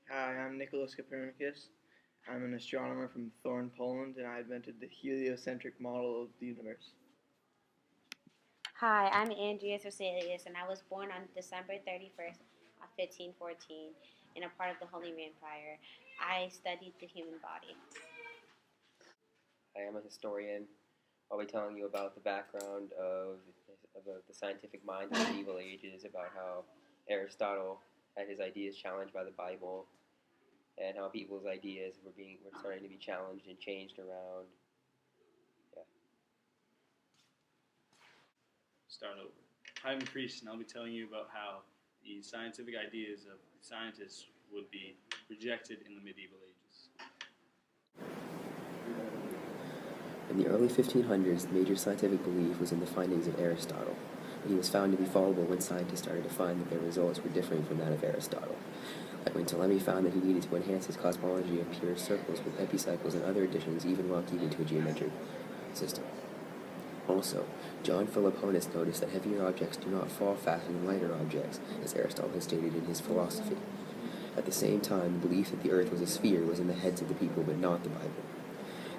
Hi, I'm Nicholas Copernicus. I'm an astronomer from Thorn, Poland, and I invented the heliocentric model of the universe. Hi, I'm Andrea Thesalius, and I was born on December 31st, 1514, in a part of the Holy Empire. I studied the human body. I am a historian. I'll be telling you about the background of the scientific mind in the medieval ages, about how Aristotle had his ideas challenged by the Bible, and how people's ideas were starting to be challenged and changed around. Yeah. Start over. I'm a priest, and I'll be telling you about how the scientific ideas of scientists would be rejected in the medieval ages. In the early 1500s, the major scientific belief was in the findings of Aristotle, but he was found to be fallible when scientists started to find that their results were differing from that of Aristotle. Like when Ptolemy found that he needed to enhance his cosmology of pure circles with epicycles and other additions, even while keeping to a geometric system. Also, John Philoponus noticed that heavier objects do not fall faster than lighter objects, as Aristotle had stated in his philosophy. At the same time, the belief that the earth was a sphere was in the heads of the people, but not the Bible.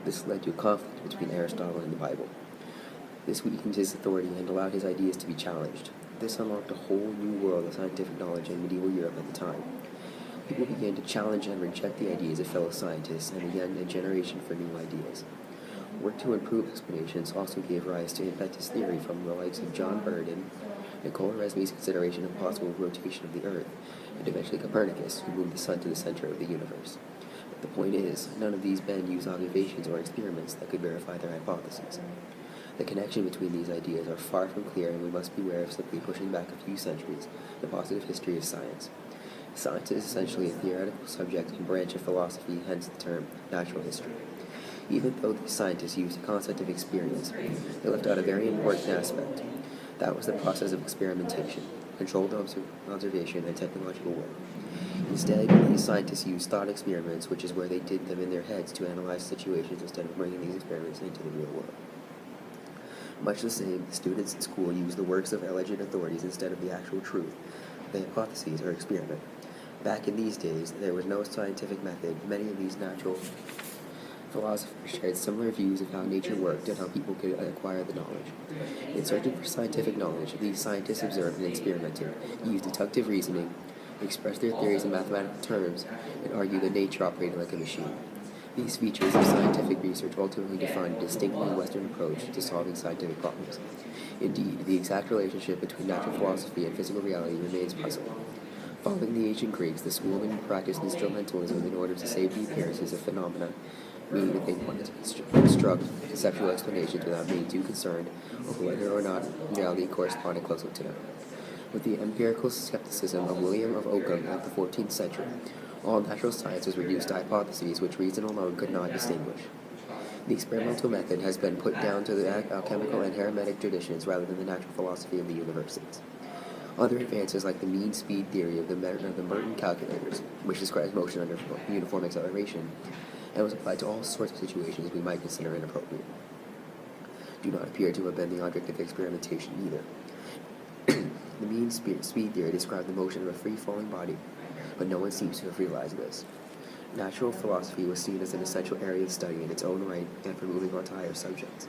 This led to a conflict between Aristotle and the Bible. This weakened his authority and allowed his ideas to be challenged. This unlocked a whole new world of scientific knowledge in medieval Europe at the time. People began to challenge and reject the ideas of fellow scientists and began a generation for new ideas. Work to improve explanations also gave rise to impetus theory from the likes of John Burdon, Nicole Resme's consideration of possible rotation of the Earth, and eventually Copernicus, who moved the sun to the center of the universe. But the point is, none of these men used observations or experiments that could verify their hypotheses. The connection between these ideas are far from clear, and we must beware of simply pushing back a few centuries the positive history of science. Science is essentially a theoretical subject and branch of philosophy, hence the term natural history. Even though the scientists used the concept of experience, they left out a very important aspect. That was the process of experimentation, controlled observation, and technological work. Instead, these scientists used thought experiments, which is where they did them in their heads to analyze situations instead of bringing these experiments into the real world. Much the same, the students in school used the works of alleged authorities instead of the actual truth, the hypotheses or experiment. Back in these days, there was no scientific method. Many of these natural philosophers shared similar views of how nature worked and how people could acquire the knowledge. In searching for scientific knowledge, these scientists observed and experimented, used deductive reasoning, expressed their theories in mathematical terms, and argued that nature operated like a machine. These features of scientific research ultimately defined a distinctly Western approach to solving scientific problems. Indeed, the exact relationship between natural philosophy and physical reality remains puzzling. Following the ancient Greeks, the schoolmen practiced instrumentalism in order to save the appearances of phenomena, meaning that they wanted to construct conceptual explanations without being too concerned over whether or not reality corresponded closely to them. With the empirical skepticism of William of Ockham of the 14th century, all natural science was reduced to hypotheses which reason alone could not distinguish. The experimental method has been put down to the alchemical and Hermetic traditions rather than the natural philosophy of the universities. Other advances like the mean speed theory of the Merton calculators, which describes motion under uniform acceleration, and was applied to all sorts of situations we might consider inappropriate, do not appear to have been the object of experimentation either. The mean speed theory described the motion of a free-falling body, but no one seems to have realized this. Natural philosophy was seen as an essential area of study in its own right and for moving on to higher subjects.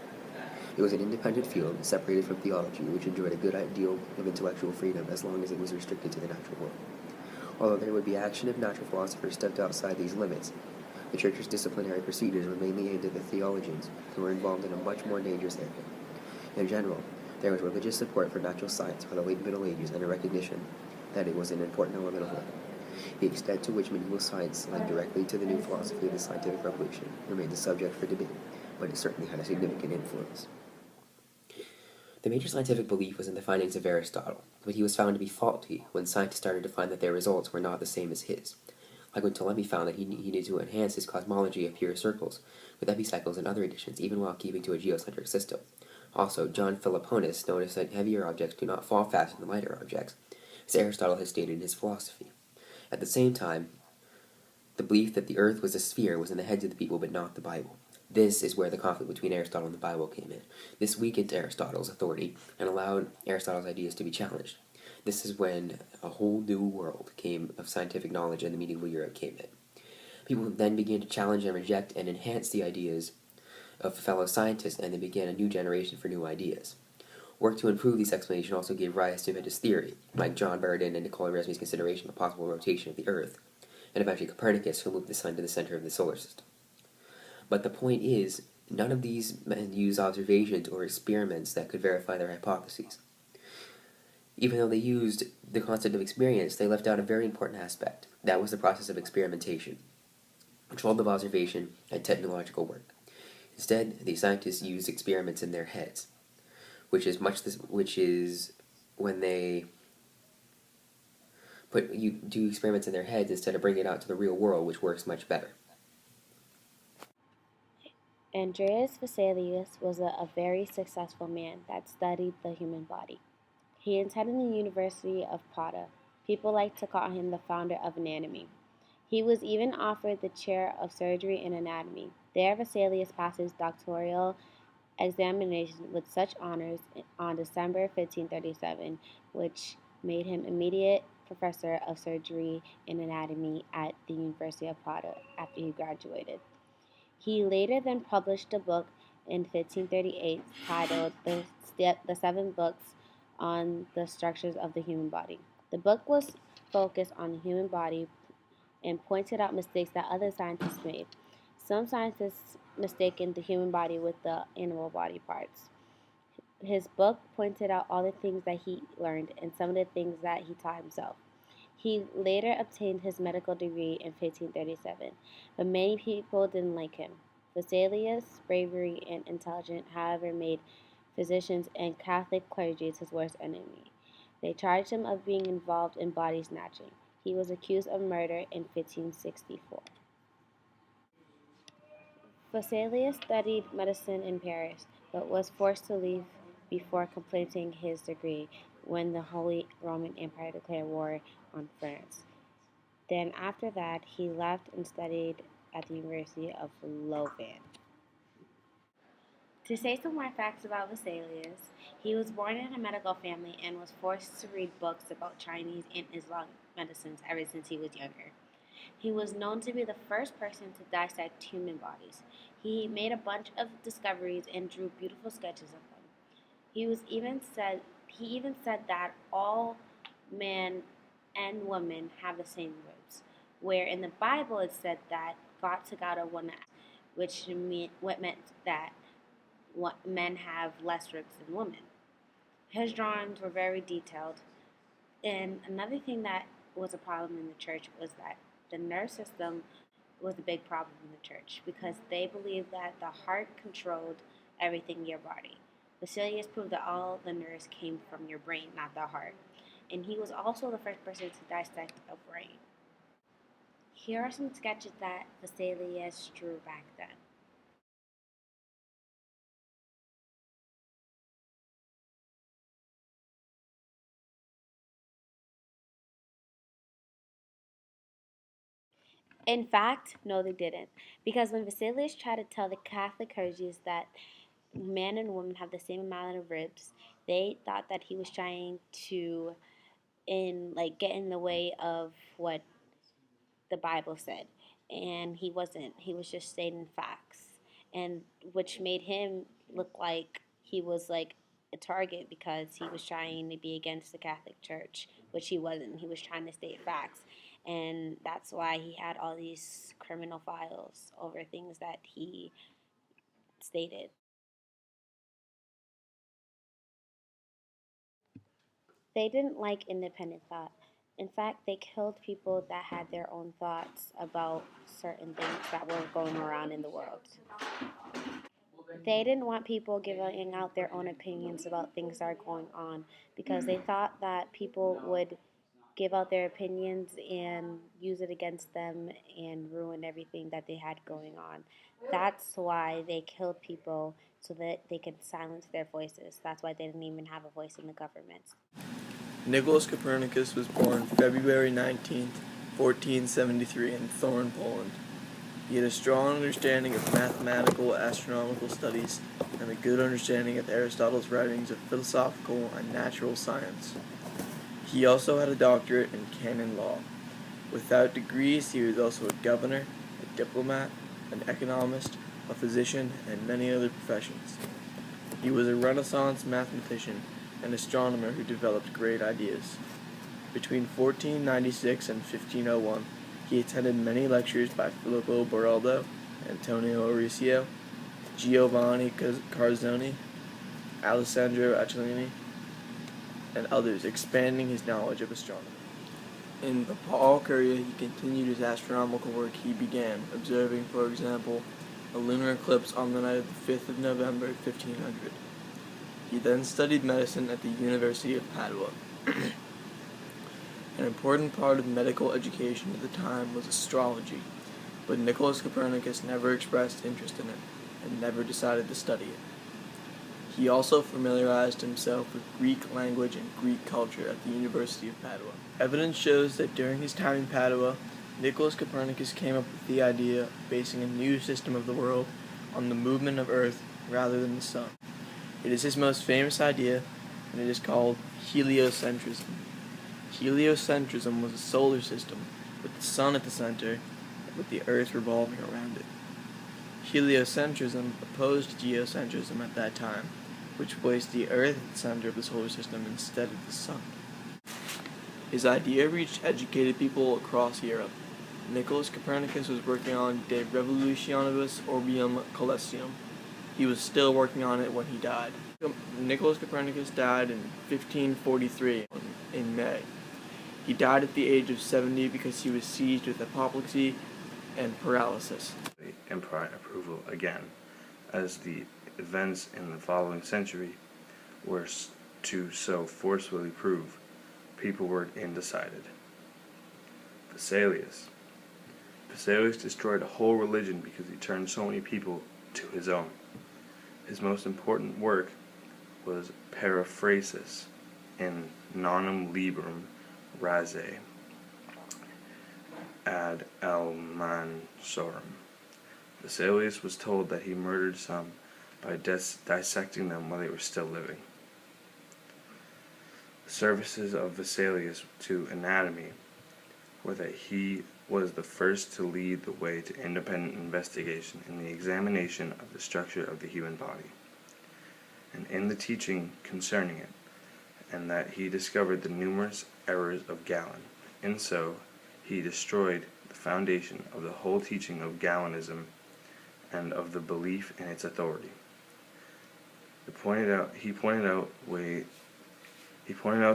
It was an independent field, separated from theology, which enjoyed a good ideal of intellectual freedom as long as it was restricted to the natural world. Although there would be action if natural philosophers stepped outside these limits, the Church's disciplinary procedures were mainly aimed at the theologians, who were involved in a much more dangerous area. In general, there was religious support for natural science by the late Middle Ages and a recognition that it was an important element of life. The extent to which medieval science led directly to the new philosophy of the scientific revolution remains a subject for debate, but it certainly had a significant influence. The major scientific belief was in the findings of Aristotle, but he was found to be faulty when scientists started to find that their results were not the same as his. Like when Ptolemy found that he needed to enhance his cosmology of pure circles, with epicycles and other additions, even while keeping to a geocentric system. Also, John Philoponus noticed that heavier objects do not fall faster than lighter objects, as Aristotle had stated in his philosophy. At the same time, the belief that the earth was a sphere was in the heads of the people, but not the Bible. This is where the conflict between Aristotle and the Bible came in. This weakened Aristotle's authority and allowed Aristotle's ideas to be challenged. This is when a whole new world came of scientific knowledge in the medieval Europe came in. People then began to challenge and reject and enhance the ideas of fellow scientists, and they began a new generation for new ideas. Work to improve these explanations also gave rise to Vitus theory, like John Bardeen and Nicola Resmi's consideration of possible rotation of the Earth, and eventually Copernicus, who moved the Sun to the center of the solar system. But the point is, none of these men used observations or experiments that could verify their hypotheses. Even though they used the concept of experience, they left out a very important aspect. That was the process of experimentation, controlled of observation and technological work. Instead, the scientists used experiments in their heads, which is when they you do experiments in their heads instead of bringing it out to the real world, which works much better. Andreas Vesalius was a very successful man that studied the human body. He attended the University of Padua. People like to call him the founder of anatomy. He was even offered the chair of surgery and anatomy. There, Vesalius passed his doctoral examination with such honors on December 1537, which made him immediate professor of surgery and anatomy at the University of Padua after he graduated. He later then published a book in 1538 titled The Seven Books on the Structures of the Human Body. The book was focused on the human body and pointed out mistakes that other scientists made. Some scientists mistaken the human body with the animal body parts. His book pointed out all the things that he learned and some of the things that he taught himself. He later obtained his medical degree in 1537, but many people didn't like him. Vesalius' bravery and intelligence, however, made physicians and Catholic clergy his worst enemy. They charged him of being involved in body snatching. He was accused of murder in 1564. Vesalius studied medicine in Paris, but was forced to leave before completing his degree when the Holy Roman Empire declared war on France. Then after that, he left and studied at the University of Louvain. To say some more facts about Vesalius, he was born in a medical family and was forced to read books about Chinese and Islamic medicines ever since he was younger. He was known to be the first person to dissect human bodies. He made a bunch of discoveries and drew beautiful sketches of them. He even said that all men and women have the same ribs, where in the Bible it said that God took out a one, which meant that men have less ribs than women. His drawings were very detailed, and another thing that was a problem in the church was that the nerve system was a big problem in the church because they believed that the heart controlled everything in your body. Vesalius proved that all the nerves came from your brain, not the heart. And he was also the first person to dissect a brain. Here are some sketches that Vesalius drew back then. In fact, no, they didn't. Because when Vesalius tried to tell the Catholic clergy that men and women have the same amount of ribs, they thought that he was trying to get in the way of what the Bible said. And he wasn't. He was just stating facts. And which made him look like he was like a target because he was trying to be against the Catholic Church, which he wasn't. He was trying to state facts. And that's why he had all these criminal files over things that he stated. They didn't like independent thought. In fact, they killed people that had their own thoughts about certain things that were going around in the world. They didn't want people giving out their own opinions about things that are going on because they thought that people would give out their opinions and use it against them and ruin everything that they had going on. That's why they killed people so that they could silence their voices. That's why they didn't even have a voice in the government. Nicholas Copernicus was born February 19th, 1473 in Thorn, Poland. He had a strong understanding of mathematical astronomical studies and a good understanding of Aristotle's writings of philosophical and natural science. He also had a doctorate in canon law. Without degrees, he was also a governor, a diplomat, an economist, a physician, and many other professions. He was a Renaissance mathematician and astronomer who developed great ideas. Between 1496 and 1501, he attended many lectures by Filippo Beraldo, Antonio Auricio, Giovanni Carzoni, Alessandro Accellini, and others, expanding his knowledge of astronomy. In Bhopal, Korea, he continued his astronomical work he began, observing, for example, a lunar eclipse on the night of the 5th of November, 1500. He then studied medicine at the University of Padua. An important part of medical education at the time was astrology, but Nicholas Copernicus never expressed interest in it, and never decided to study it. He also familiarized himself with Greek language and Greek culture at the University of Padua. Evidence shows that during his time in Padua, Nicholas Copernicus came up with the idea of basing a new system of the world on the movement of Earth rather than the sun. It is his most famous idea, and it is called heliocentrism. Heliocentrism was a solar system with the sun at the center, with the Earth revolving around it. Heliocentrism opposed geocentrism at that time, which placed the Earth at the center of the solar system instead of the sun. His idea reached educated people across Europe. Nicholas Copernicus was working on De Revolutionibus Orbium Caelestium. He was still working on it when he died. Nicholas Copernicus died in 1543 in May. He died at the age of 70 because he was seized with apoplexy and paralysis. Empire approval again, as the events in the following century were to so forcefully prove, people were undecided. Vesalius destroyed a whole religion because he turned so many people to his own. His most important work was Paraphrasis in Nonum Librum Razae ad Almansorum. Vesalius was told that he murdered some by dissecting them while they were still living. The services of Vesalius to anatomy were that he was the first to lead the way to independent investigation in the examination of the structure of the human body, and in the teaching concerning it, and that he discovered the numerous errors of Galen. And so, he destroyed the foundation of the whole teaching of Galenism and of the belief in its authority. He pointed out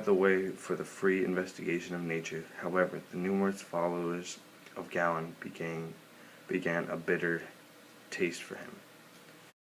the way for the free investigation of nature. However, the numerous followers of Galen began a bitter taste for him.